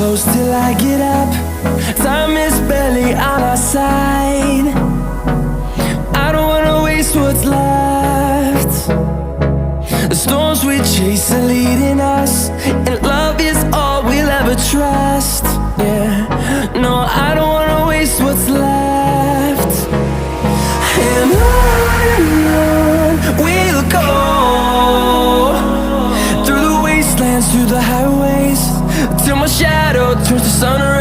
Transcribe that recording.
close till I get up. Time is barely on our side. I don't wanna waste what's left. The storms we chase are leading us, and love is all we'll ever trust. Yeah, no, I don't wanna waste what's left. And on we'll go, through the wastelands, through the highways, till my shadow turns to sun rays.